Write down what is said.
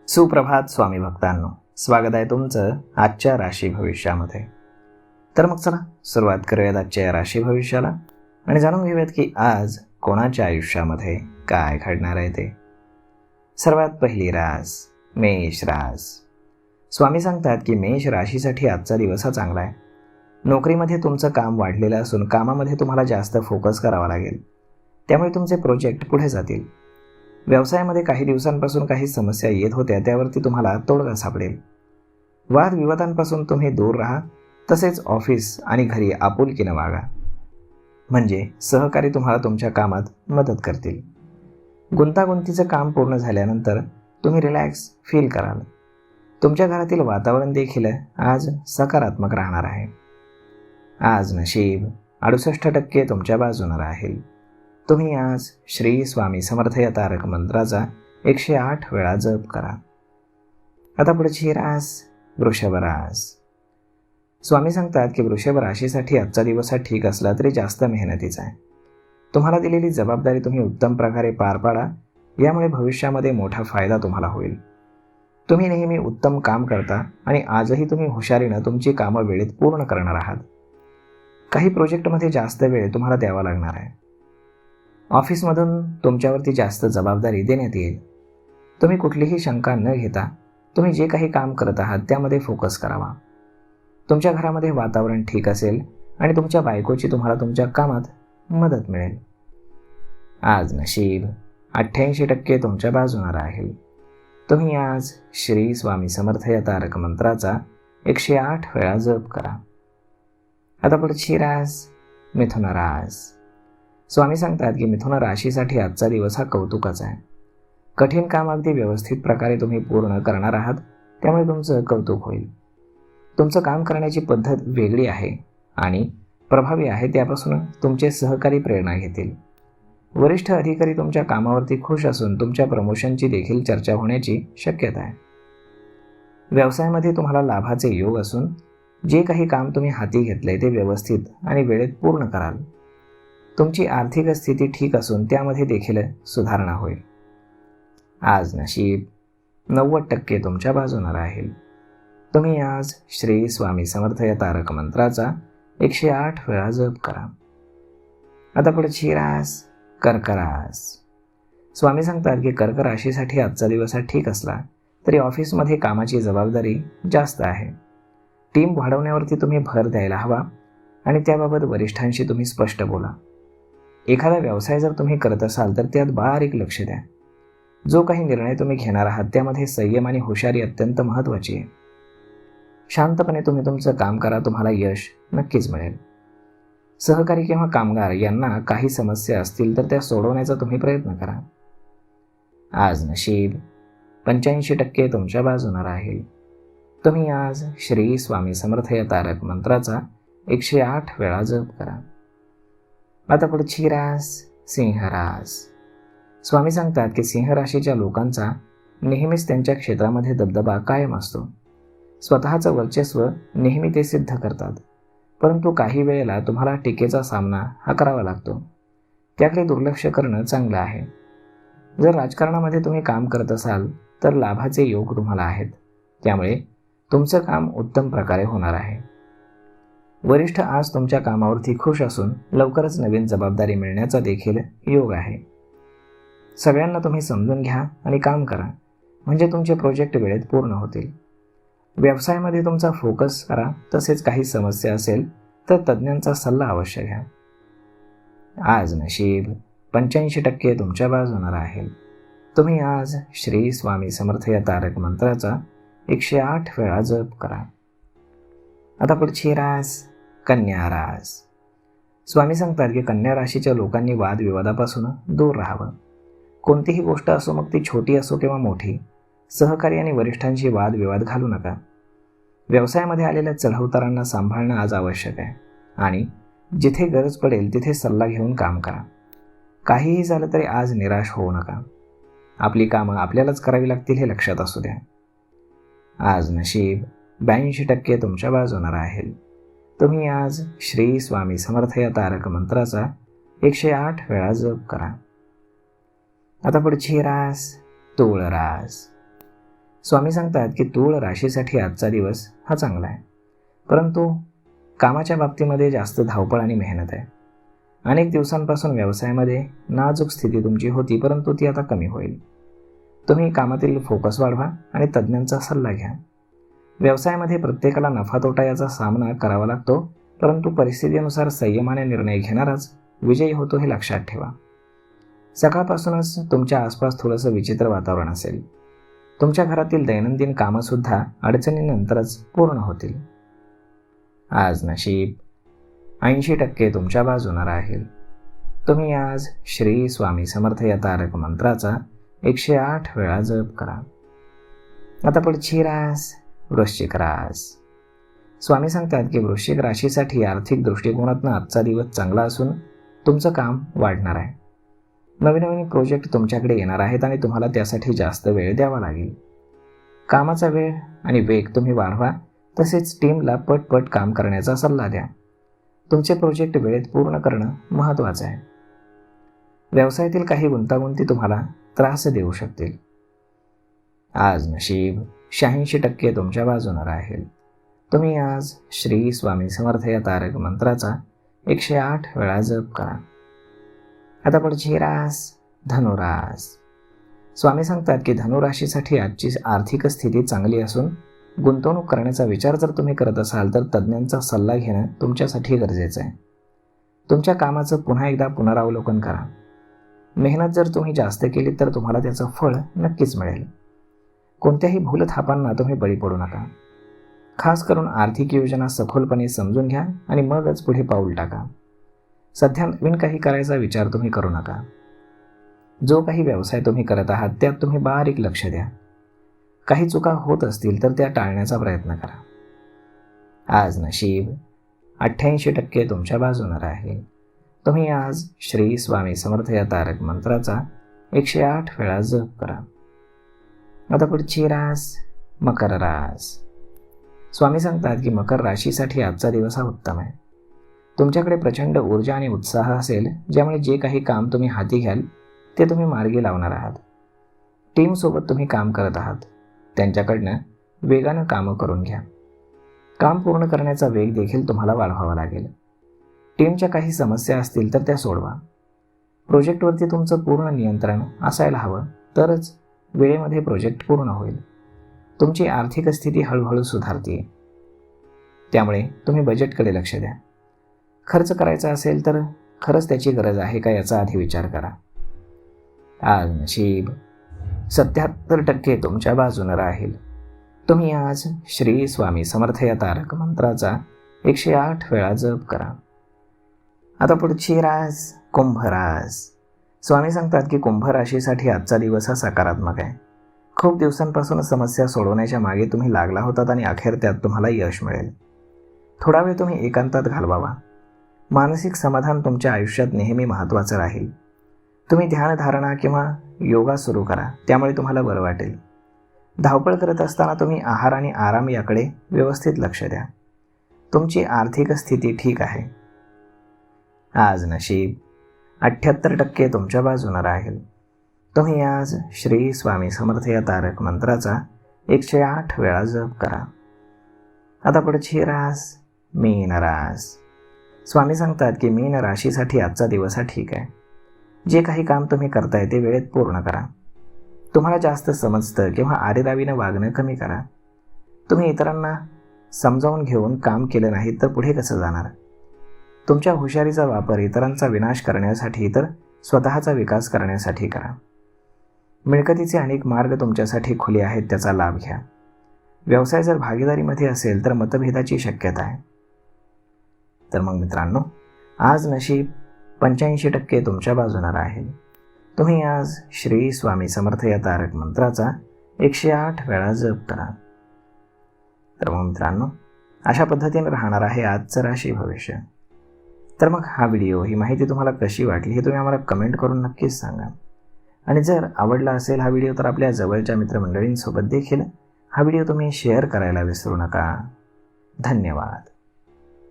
सुप्रभात स्वामी भक्तांनो, स्वागत आहे तुमचं आजच्या राशी भविष्यामध्ये. तर मग चला सुरुवात करूयात आजच्या या राशी भविष्याला आणि जाणून घेऊयात की आज कोणाच्या आयुष्यामध्ये काय घडणार आहे ते. सर्वात पहिली रास मेष रास. स्वामी सांगतात की मेष राशीसाठी आजचा दिवस हा चांगला आहे. नोकरीमध्ये तुमचं काम वाढलेलं असून कामामध्ये तुम्हाला जास्त फोकस करावा लागेल, त्यामुळे तुमचे प्रोजेक्ट पुढे जातील. व्यवसायामध्ये काही दिवसांपासून काही समस्या येत होत्या, त्यावरती तुम्हाला तोडगा सापडेल. वादविवादांपासून तुम्ही दूर राहा. तसेच ऑफिस आणि घरी आपुलकीनं वागा, म्हणजे सहकारी तुम्हाला तुमच्या कामात मदत करतील. गुंतागुंतीचं काम पूर्ण झाल्यानंतर तुम्ही रिलॅक्स फील कराल. तुमच्या घरातील वातावरण देखील आज सकारात्मक राहणार आहे. आज नशीब 68% तुमच्या बाजूने राहील. तुम्ही आज श्री स्वामी समर्थ या तारक मंत्राचा 108 वेळा जप करा. आता पुढची रास वृषभ रास. स्वामी सांगतात की वृषभ राशीसाठी आजचा दिवस हा ठीक असला तरी जास्त मेहनतीचा आहे. तुम्हाला दिलेली जबाबदारी तुम्ही उत्तम प्रकारे पार पाडा, यामुळे भविष्यामध्ये मोठा फायदा तुम्हाला होईल. तुम्ही नेहमी उत्तम काम करता आणि आजही तुम्ही हुशारीनं तुमची कामं वेळेत पूर्ण करणार आहात. काही प्रोजेक्टमध्ये जास्त वेळ तुम्हाला द्यावा लागणार आहे. ऑफिसमधून तुमच्यावरती जास्त जबाबदारी देण्यात येईल. तुम्ही कुठलीही शंका न घेता तुम्ही जे काही काम करत आहात त्यामध्ये फोकस करावा. तुमच्या घरामध्ये वातावरण ठीक असेल आणि तुमच्या बायकोची तुम्हाला तुमच्या कामात मदत मिळेल. आज नशीब 88% तुमच्या बाजूने राहील. तुम्ही आज श्री स्वामी समर्थ या तारक मंत्राचा 108 वेळा जप करा. आता पुढची रास मिथुन रास. स्वामी सांगतात की मिथुन राशीसाठी आजचा दिवस हा कौतुकाचा आहे. कठीण काम अगदी व्यवस्थित प्रकारे तुम्ही पूर्ण करणार आहात, त्यामुळे तुमचं कौतुक होईल. तुमचं काम करण्याची पद्धत वेगळी आहे आणि प्रभावी आहे, त्यापासून तुमचे सहकारी प्रेरणा घेतील. वरिष्ठ अधिकारी तुमच्या कामावरती खुश असून तुमच्या प्रमोशनची देखील चर्चा होण्याची शक्यता आहे. व्यवसायामध्ये तुम्हाला लाभाचे योग असून जे काही काम तुम्ही हाती घेतले ते व्यवस्थित आणि वेळेत पूर्ण कराल. तुमची आर्थिक स्थिती ठीक असून त्यामध्ये देखील सुधारणा होईल. आज नशीब 90% तुमच्या बाजूने राहील. तुम्ही आज श्री स्वामी समर्थ या तारक मंत्राचा 108 वेळा जप करा. आता पुढची रास कर्क रास. स्वामी सांगतात की कर्क राशीसाठी आजचा दिवस हा ठीक असला तरी ऑफिसमध्ये कामाची जबाबदारी जास्त आहे. टीम वाढवण्यावरती तुम्ही भर द्यायला हवा आणि त्याबाबत वरिष्ठांशी तुम्ही स्पष्ट बोला. एखादा व्यवसाय जर तुम्ही करत असाल तर त्यात बारीक लक्ष द्या. जो काही निर्णय तुम्ही घेणार आहात त्यामध्ये संयम आणि हुशारी अत्यंत महत्त्वाची आहे. शांतपणे तुम्ही तुमचं काम करा, तुम्हाला यश नक्कीच मिळेल. सहकारी किंवा कामगार यांना काही समस्या असतील तर त्या सोडवण्याचा तुम्ही प्रयत्न करा. आज नशीब 85% तुमच्या बाजूने राहील. तुम्ही आज श्री स्वामी समर्थ या तारक मंत्राचा 108 वेळा जप करा. आता पुढची रास सिंह रास. स्वामी सांगतात की सिंह राशीच्या लोकांचा नेहमीच त्यांच्या क्षेत्रामध्ये दबदबा कायम असतो. स्वतःचं वर्चस्व नेहमी ते सिद्ध करतात, परंतु काही वेळेला तुम्हाला टीकेचा सामना हा करावा लागतो. त्याकडे दुर्लक्ष करणं चांगलं आहे. जर राजकारणामध्ये तुम्ही काम करत असाल तर लाभाचे योग तुम्हाला आहेत, त्यामुळे तुमचं काम उत्तम प्रकारे होणार आहे. वरिष्ठ आज तुमच्या कामावरती खुश असून लवकरच नवीन जबाबदारी मिळण्याचा देखील योग आहे. सगळ्यांना तुम्ही समजून घ्या आणि काम करा, म्हणजे तुमचे प्रोजेक्ट वेळेत पूर्ण होतील. व्यवसायामध्ये तुमचा फोकस करा. तसेच काही समस्या असेल तर तज्ज्ञांचा सल्ला अवश्य घ्या. आज नशीब 85% तुमच्या बाजूने राहील. तुम्ही आज श्री स्वामी समर्थ या तारक मंत्राचा 108 वेळा जप करा. आता पुढची रास कन्या रास. स्वामी सांगतात की कन्या राशीच्या लोकांनी वादविवादापासून दूर राहावं. कोणतीही गोष्ट असो, मग ती छोटी असो किंवा मोठी, सहकारी आणि वरिष्ठांशी वादविवाद घालू नका. व्यवसायामध्ये आलेल्या चढउतारांना सांभाळणं आज आवश्यक आहे आणि जिथे गरज पडेल तिथे सल्ला घेऊन काम करा. काहीही झालं तरी आज निराश होऊ नका. आपली कामं आपल्यालाच करावी लागतील हे लक्षात असू द्या. आज नशीब 82% तुमच्या बाजूने राहील. तुम्ही आज श्री स्वामी समर्थ या तारक मंत्राचा 108 वेळा जप करा. आता पुढची रास तुळ रास. स्वामी सांगतात की तूळ राशीसाठी आजचा दिवस हा चांगला आहे, परंतु कामाच्या बाबतीमध्ये जास्त धावपळ आणि मेहनत आहे. अनेक दिवसांपासून व्यवसायामध्ये नाजूक स्थिती तुमची होती, परंतु ती आता कमी होईल. तुम्ही कामातील फोकस वाढवा आणि तज्ज्ञांचा सल्ला घ्या. व्यवसायामध्ये प्रत्येकाला नफा तोटा याचा सामना करावा लागतो, परंतु परिस्थितीनुसार संयमाने निर्णय घेणाराच विजयी होतो हे लक्षात ठेवा. सकाळपासूनच तुमच्या आसपास थोडंसं विचित्र वातावरण असेल. तुमच्या घरातील दैनंदिन कामंसुद्धा अडचणीनंतरच पूर्ण होतील. आज नशीब 80% तुमच्या बाजूने राहील. तुम्ही आज श्री स्वामी समर्थ या तारक मंत्राचा 108 वेळा जप करा. आता पुढची रास वृश्चिक रास. स्वामी सांगतात की वृश्चिक राशीसाठी आर्थिक दृष्टिकोनातून आजचा दिवस चांगला असून तुमचं काम वाढणार आहे. नवीन नवीन प्रोजेक्ट तुमच्याकडे येणार आहेत आणि तुम्हाला त्यासाठी जास्त वेळ द्यावा लागेल. कामाचा वेळ आणि वेग तुम्ही वाढवा, तसेच टीमला पटपट काम करण्याचा सल्ला द्या. तुमचे प्रोजेक्ट वेळेत पूर्ण करणं महत्त्वाचं आहे. व्यवसायातील काही गुंतागुंती तुम्हाला त्रास देऊ शकतील. आज नशीब 86% तुमच्या बाजूने राहील. तुम्ही आज श्री स्वामी समर्थ या तारक मंत्राचा 108 वेळा जप करा. आता पुढची रास धनुरास. स्वामी सांगतात की धनुराशीसाठी आजची आर्थिक स्थिती चांगली असून गुंतवणूक करण्याचा विचार जर तुम्ही करत असाल तर तज्ज्ञांचा सल्ला घेणं तुमच्यासाठी गरजेचं आहे. तुमच्या कामाचं पुन्हा एकदा पुनरावलोकन करा. मेहनत जर तुम्ही जास्त केली तर तुम्हाला त्याचं फळ नक्कीच मिळेल. कोणत्याही भूलथापांना तुम्ही बळी पडू नका. खास करून आर्थिक योजना सखोलपणे समजून घ्या आणि मगच पुढे पाऊल टाका. सध्या नवीन काही करायचा विचार तुम्ही करू नका. जो काही व्यवसाय तुम्ही करत आहात त्यात तुम्ही बारीक लक्ष द्या. काही चुका होत असतील तर त्या टाळण्याचा प्रयत्न करा. आज नशीब 88% तुमच्या बाजूने राहील. तुम्ही आज श्री स्वामी समर्थ या तारक मंत्राचा 108 वेळा जप करा. आता पुढची रास मकर रास. स्वामी सांगतात की मकर राशीसाठी आजचा दिवस हा उत्तम आहे. तुमच्याकडे प्रचंड ऊर्जा आणि उत्साह असेल, ज्यामुळे जे काही काम तुम्ही हाती घ्याल ते तुम्ही मार्गी लावणार आहात. टीमसोबत तुम्ही काम करत आहात, त्यांच्याकडनं वेगानं कामं करून घ्या. काम पूर्ण करण्याचा वेग देखील तुम्हाला वाढवावा लागेल. टीमच्या काही समस्या असतील तर त्या सोडवा. प्रोजेक्टवरती तुमचं पूर्ण नियंत्रण असायला हवं, तरच वेळेमध्ये प्रोजेक्ट पूर्ण होईल. तुमची आर्थिक स्थिती हळूहळू सुधारते, त्यामुळे तुम्ही बजेटकडे लक्ष द्या. खर्च करायचा असेल तर खरंच त्याची गरज आहे का याचा आधी विचार करा. आज नशीब 77% तुमच्या बाजूने राहील. तुम्ही आज श्री स्वामी समर्थ या तारक मंत्राचा 108 वेळा जप करा. आता पुढची रास कुंभ रास. स्वामी सांगतात की कुंभ राशीसाठी आजचा दिवस हा सकारात्मक आहे. खूप दिवसांपासून समस्या सोडवण्याच्या मागे तुम्ही लागला होतात आणि अखेर त्यात तुम्हाला यश मिळेल. थोडा वेळ तुम्ही एकांतात घालवावा. मानसिक समाधान तुमच्या आयुष्यात नेहमी महत्त्वाचं राहील. तुम्ही ध्यानधारणा किंवा योगा सुरू करा, त्यामुळे तुम्हाला बरं वाटेल. धावपळ करत असताना तुम्ही आहार आणि आराम याकडे व्यवस्थित लक्ष द्या. तुमची आर्थिक स्थिती ठीक आहे. आज नशीब 78% तुमच्या बाजूने राहील. तुम्ही आज श्री स्वामी समर्थ या तारक मंत्राचा 108 वेळा जप करा. आता पुढची रास मीन रास. स्वामी सांगतात की मीन राशीसाठी आजचा दिवस हा ठीक आहे. जे काही काम तुम्ही करताय ते वेळेत पूर्ण करा. तुम्हाला जास्त समजतं किंवा आरेरावीनं वागणं कमी करा. तुम्ही इतरांना समजावून घेऊन काम केलं नाही तर पुढे कसं जाणार? तुमच्या हुशारीचा वापर इतरांचा विनाश करण्यासाठी तर स्वतःचा विकास करण्यासाठी करा. मिळकतीचे अनेक मार्ग तुमच्यासाठी खुले आहेत, त्याचा लाभ घ्या. व्यवसाय जर भागीदारीमध्ये असेल तर मतभेदाची शक्यता आहे. तर मग मित्रांनो, आज नशीब 85% तुमच्या बाजूने राहील. तुम्ही आज श्री स्वामी समर्थ या तारक मंत्राचा 108 वेळा जप करा. तर मग मित्रांनो, अशा पद्धतीने राहणार आहे आजचं राशी भविष्य. तर मग हा व्हिडिओ, ही माहिती तुम्हाला कशी वाटली हे तुम्ही आम्हाला कमेंट करून नक्कीच सांगा. आणि जर आवडला असेल हा व्हिडिओ तर आपल्या जवळच्या मित्रमंडळींसोबत देखील हा व्हिडिओ तुम्ही शेअर करायला विसरू नका. धन्यवाद.